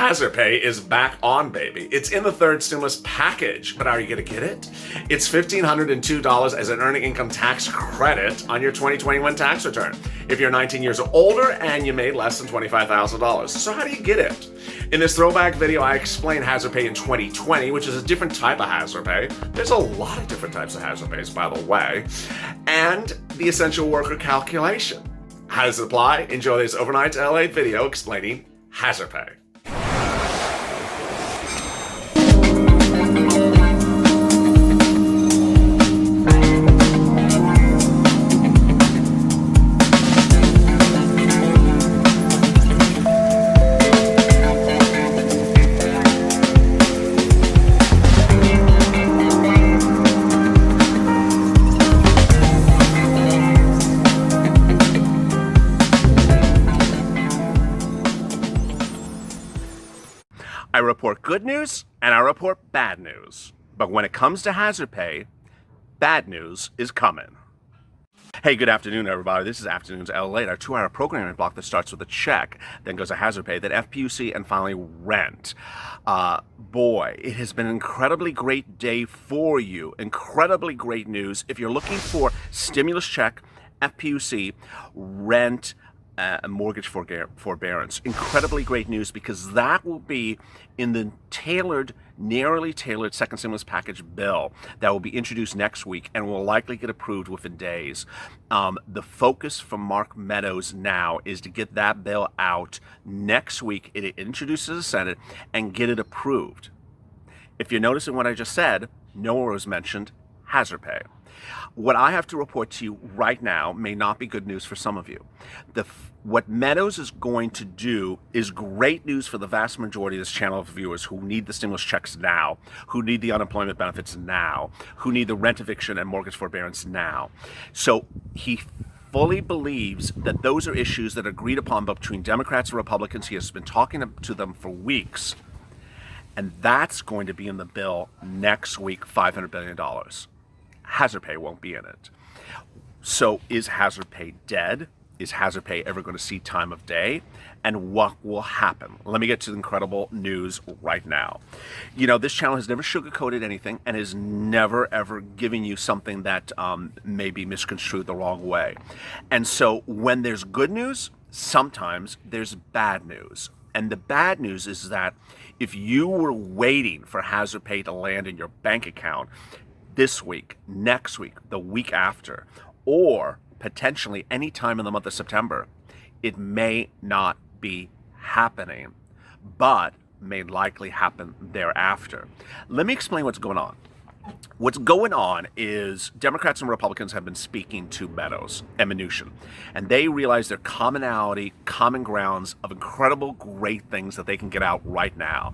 Hazard Pay is back on, baby. It's in the third stimulus package, but are you going to get it? It's $1,502 as an earning income tax credit on your 2021 tax return if you're 19 years or older and you made less than $25,000. So how do you get it? In this throwback video, I explain Hazard Pay in 2020, which is a different type of Hazard Pay. There's a lot of different types of Hazard Pays, by the way. And the essential worker calculation. How does it apply? Enjoy this overnight to LA video explaining Hazard Pay. I report good news and I report bad news. But when it comes to Hazard Pay, bad news is coming. Hey, good afternoon, everybody. This is Afternoons LA, our 2-hour programming block that starts with a check, then goes to Hazard Pay, then FPUC, and finally rent. Boy, it has been an incredibly great day for you. Incredibly great news. If you're looking for stimulus check, FPUC, rent, mortgage forbearance. Incredibly great news because that will be in the narrowly tailored second stimulus package bill that will be introduced next week and will likely get approved within days. The focus from Mark Meadows now is to get that bill out next week, it introduced to the Senate, and get it approved. If you're noticing what I just said, nowhere was mentioned Hazard Pay. What I have to report to you right now may not be good news for some of you. What Meadows is going to do is great news for the vast majority of this channel of viewers who need the stimulus checks now, who need the unemployment benefits now, who need the rent eviction and mortgage forbearance now. So he fully believes that those are issues that are agreed upon between Democrats and Republicans. He has been talking to them for weeks. And that's going to be in the bill next week, $500 billion. Hazard Pay won't be in it. So is Hazard Pay dead? Is Hazard Pay ever going to see time of day? And what will happen? Let me get to the incredible news right now. You know, this channel has never sugarcoated anything and has never, ever given you something that may be misconstrued the wrong way. And so when there's good news, sometimes there's bad news. And the bad news is that if you were waiting for Hazard Pay to land in your bank account this week, next week, the week after, or potentially any time in the month of September, it may not be happening, but may likely happen thereafter. Let me explain what's going on. What's going on is Democrats and Republicans have been speaking to Meadows and Mnuchin, and they realize their commonality, common grounds of incredible great things that they can get out right now,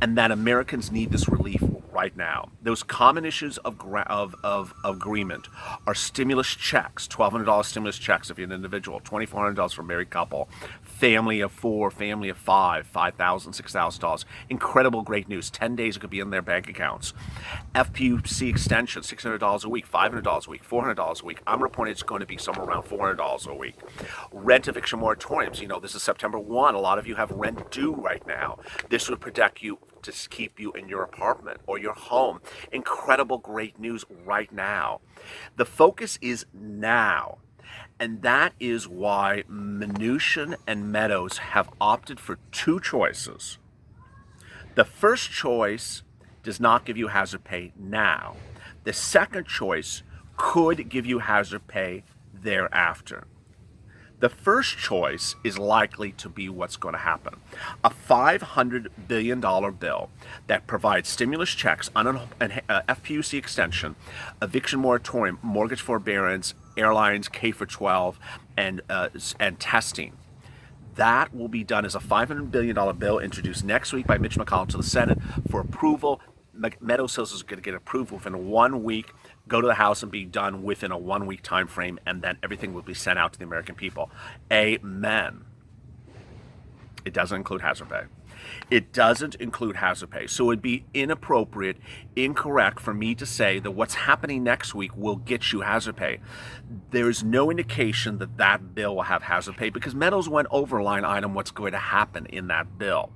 and that Americans need this relief right now. Those common issues of agreement are stimulus checks, $1,200 stimulus checks if you're an individual, $2,400 for a married couple, family of 4, family of 5, $5,000, $6,000. Incredible great news. 10 days it could be in their bank accounts. FPUC extension, $600 a week, $500 a week, $400 a week. I'm reporting it's going to be somewhere around $400 a week. Rent eviction moratoriums. You know, this is September 1. A lot of you have rent due right now. This would protect you to keep you in your apartment or your home. Incredible great news right now. The focus is now. And that is why Mnuchin and Meadows have opted for two choices. The first choice does not give you Hazard Pay now. The second choice could give you Hazard Pay thereafter. The first choice is likely to be what's going to happen. A $500 billion bill that provides stimulus checks, an FPUC extension, eviction moratorium, mortgage forbearance, airlines, K-12, and testing. That will be done as a $500 billion bill introduced next week by Mitch McConnell to the Senate for approval. Meadows says is going to get approved within 1 week, go to the House and be done within a 1 week time frame, and then everything will be sent out to the American people. Amen. It doesn't include Hazard Pay. It doesn't include Hazard Pay. So it'd be inappropriate, incorrect for me to say that what's happening next week will get you Hazard Pay. There's no indication that that bill will have Hazard Pay because Meadows went over line item what's going to happen in that bill.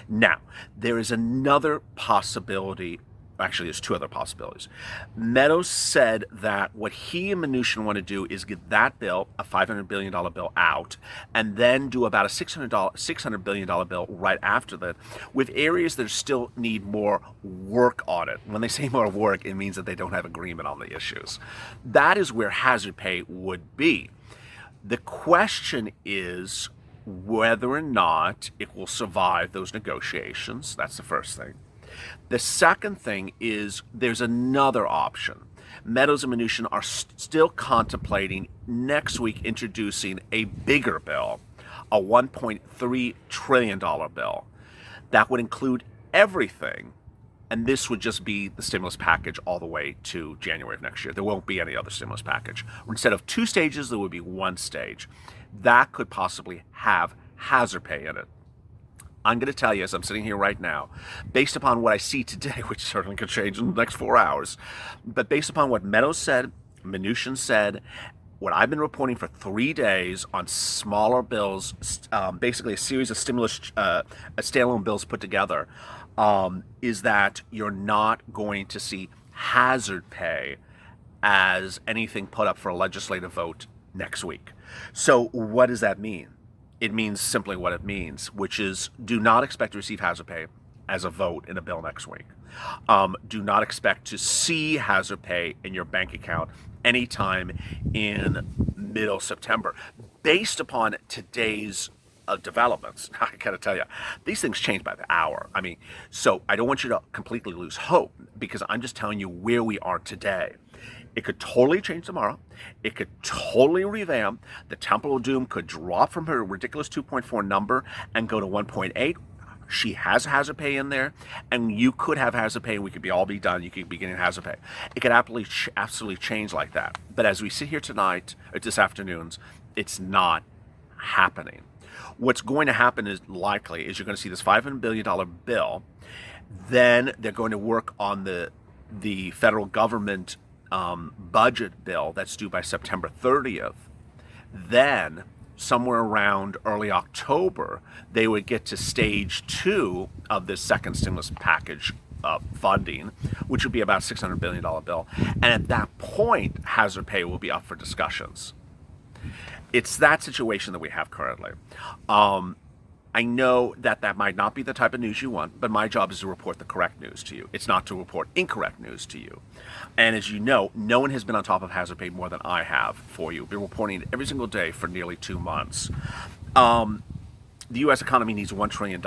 Now, there is another possibility. Actually, there's two other possibilities. Meadows said that what he and Mnuchin want to do is get that bill, a $500 billion bill, out, and then do about a $600 billion bill right after that, with areas that still need more work on it. When they say more work, it means that they don't have agreement on the issues. That is where hazard pay would be. The question is whether or not it will survive those negotiations. That's the first thing. The second thing is there's another option. Meadows and Mnuchin are still contemplating next week introducing a bigger bill, a $1.3 trillion bill. That would include everything, and this would just be the stimulus package all the way to January of next year. There won't be any other stimulus package. Instead of two stages, there would be one stage. That could possibly have hazard pay in it. I'm going to tell you, as I'm sitting here right now, based upon what I see today, which certainly could change in the next 4 hours, but based upon what Meadows said, Mnuchin said, what I've been reporting for 3 days on smaller bills, basically a series of stimulus standalone bills put together, is that you're not going to see hazard pay as anything put up for a legislative vote next week. So what does that mean? It means simply what it means, which is do not expect to receive hazard pay as a vote in a bill next week. Do not expect to see hazard pay in your bank account anytime in middle September. Based upon today's developments, I gotta tell you, these things change by the hour. I mean, so I don't want you to completely lose hope, because I'm just telling you where we are today. It could totally change tomorrow. It could totally revamp. The Temple of Doom could drop from her ridiculous 2.4 number and go to 1.8. She has hazard pay in there, and you could have hazard pay. We could all be done. You could be getting hazard pay. It could absolutely change like that. But as we sit here tonight, or this afternoon, it's not happening. What's going to happen is likely is you're going to see this $500 billion bill. Then they're going to work on the federal government budget bill that's due by September 30th. Then, somewhere around early October, they would get to stage 2 of this second stimulus package funding, which would be about a $600 billion bill. And at that point, hazard pay will be up for discussions. It's that situation that we have currently. I know that that might not be the type of news you want, but my job is to report the correct news to you. It's not to report incorrect news to you. And as you know, no one has been on top of hazard pay more than I have for you. I've been reporting it every single day for nearly 2 months. The U.S. economy needs $1 trillion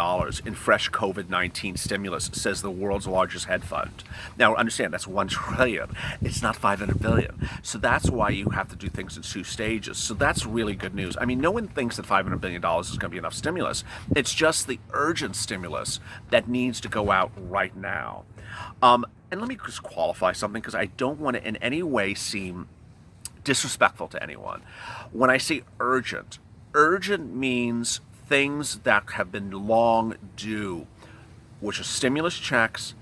in fresh COVID-19 stimulus, says the world's largest hedge fund. Now, understand, that's $1 trillion. It's not $500 billion. So that's why you have to do things in 2 stages. So that's really good news. I mean, no one thinks that $500 billion is going to be enough stimulus. It's just the urgent stimulus that needs to go out right now. And let me just qualify something, because I don't want to in any way seem disrespectful to anyone. When I say urgent means things that have been long due, which are stimulus checks,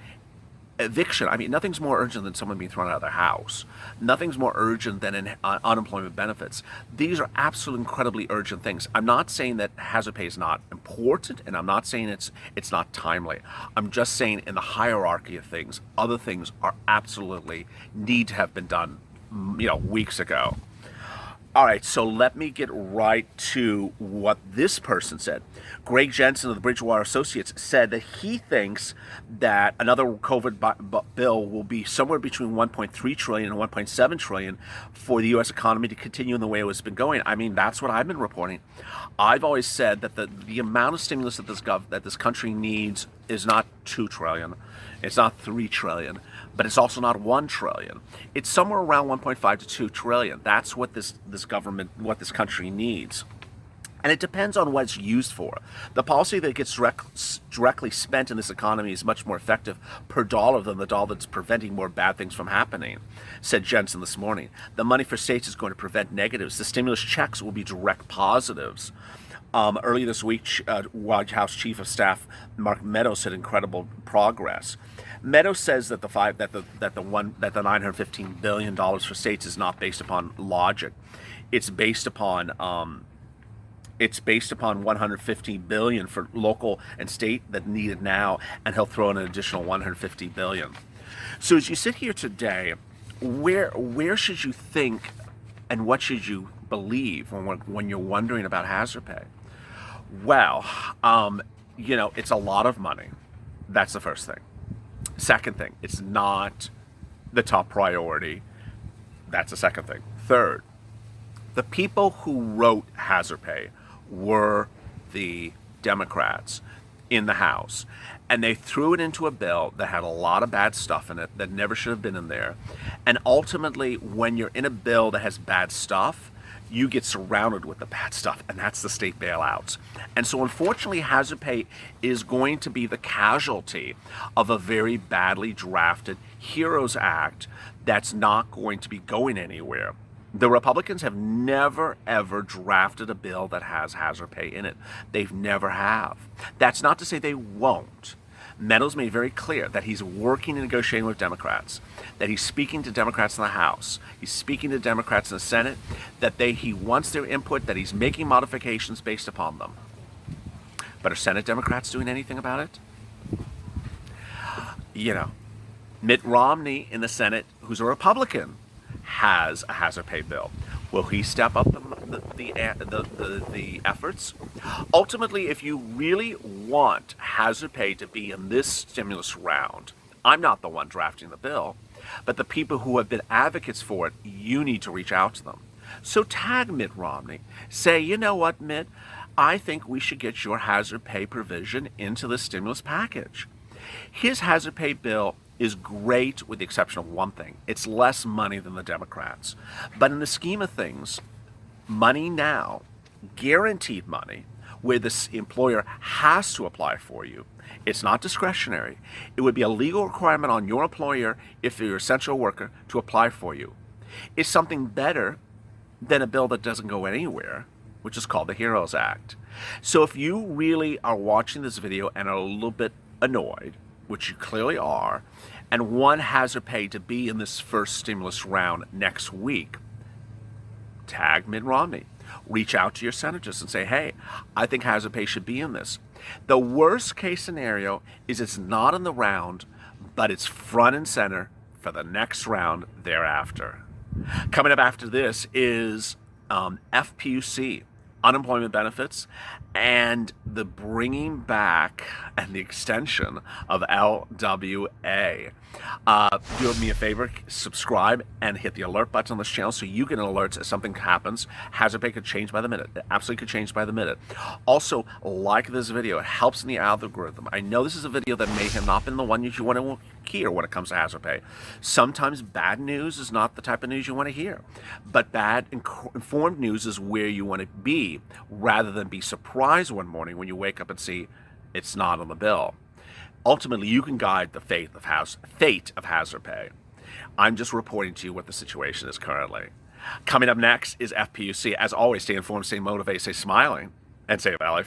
eviction. I mean, nothing's more urgent than someone being thrown out of their house. Nothing's more urgent than unemployment benefits. These are absolutely incredibly urgent things. I'm not saying that hazard pay is not important, and I'm not saying it's not timely. I'm just saying in the hierarchy of things, other things are absolutely need to have been done, weeks ago. All right, so let me get right to what this person said. Greg Jensen of the Bridgewater Associates said that he thinks that another COVID bill will be somewhere between $1.3 trillion and $1.7 trillion for the U.S. economy to continue in the way it has been going. I mean, that's what I've been reporting. I've always said that the amount of stimulus that this country needs is not $2 trillion. It's not $3 trillion, but it's also not $1 trillion. It's somewhere around 1.5 to $2 trillion. That's what this country needs. And it depends on what it's used for. The policy that gets directly spent in this economy is much more effective per dollar than the dollar that's preventing more bad things from happening, said Jensen this morning. The money for states is going to prevent negatives. The stimulus checks will be direct positives. Earlier this week, White House Chief of Staff Mark Meadows said incredible progress. Meadows says that the $915 billion for states is not based upon logic. It's based upon It's based upon 150 billion for local and state that need it now, and he'll throw in an additional 150 billion. So as you sit here today, where should you think and what should you believe when you're wondering about hazard pay? Well, it's a lot of money. That's the first thing. Second thing, it's not the top priority. That's the second thing. Third, the people who wrote hazard pay were the Democrats in the House. And they threw it into a bill that had a lot of bad stuff in it that never should have been in there. And ultimately, when you're in a bill that has bad stuff, you get surrounded with the bad stuff, and that's the state bailouts. And so unfortunately, hazard pay is going to be the casualty of a very badly drafted HEROES Act that's not going to be going anywhere. The Republicans have never, ever drafted a bill that has hazard pay in it. They've never have. That's not to say they won't. Meadows made very clear that he's working and negotiating with Democrats, that he's speaking to Democrats in the House, he's speaking to Democrats in the Senate, that he wants their input, that he's making modifications based upon them. But are Senate Democrats doing anything about it? Mitt Romney in the Senate, who's a Republican, has a hazard pay bill. Will he step up the efforts? Ultimately, if you really want hazard pay to be in this stimulus round, I'm not the one drafting the bill, but the people who have been advocates for it, you need to reach out to them. So tag Mitt Romney. Say, you know what, Mitt? I think we should get your hazard pay provision into the stimulus package. His hazard pay bill is great with the exception of one thing. It's less money than the Democrats. But in the scheme of things, money now, guaranteed money, where this employer has to apply for you, it's not discretionary. It would be a legal requirement on your employer, if you're an essential worker, to apply for you. It's something better than a bill that doesn't go anywhere, which is called the HEROES Act. So if you really are watching this video and are a little bit annoyed, which you clearly are, and want hazard pay to be in this first stimulus round next week, tag Mitt Romney. Reach out to your senators and say, hey, I think hazard pay should be in this. The worst case scenario is it's not in the round, but it's front and center for the next round thereafter. Coming up after this is FPUC, unemployment benefits, and the bringing back and the extension of LWA. Do me a favor, subscribe and hit the alert button on this channel so you get alerts as something happens. Hazard pay could change by the minute. It absolutely could change by the minute. Also, like this video. It helps in the algorithm. I know this is a video that may have not been the one you want to hear when it comes to hazard pay. Sometimes bad news is not the type of news you want to hear. But bad, informed news is where you want to be, rather than be surprised one morning when you wake up and see it's not on the bill. Ultimately, you can guide the fate of hazard pay. I'm just reporting to you what the situation is currently. Coming up next is FPUC. As always, stay informed, stay motivated, stay smiling, and stay valley.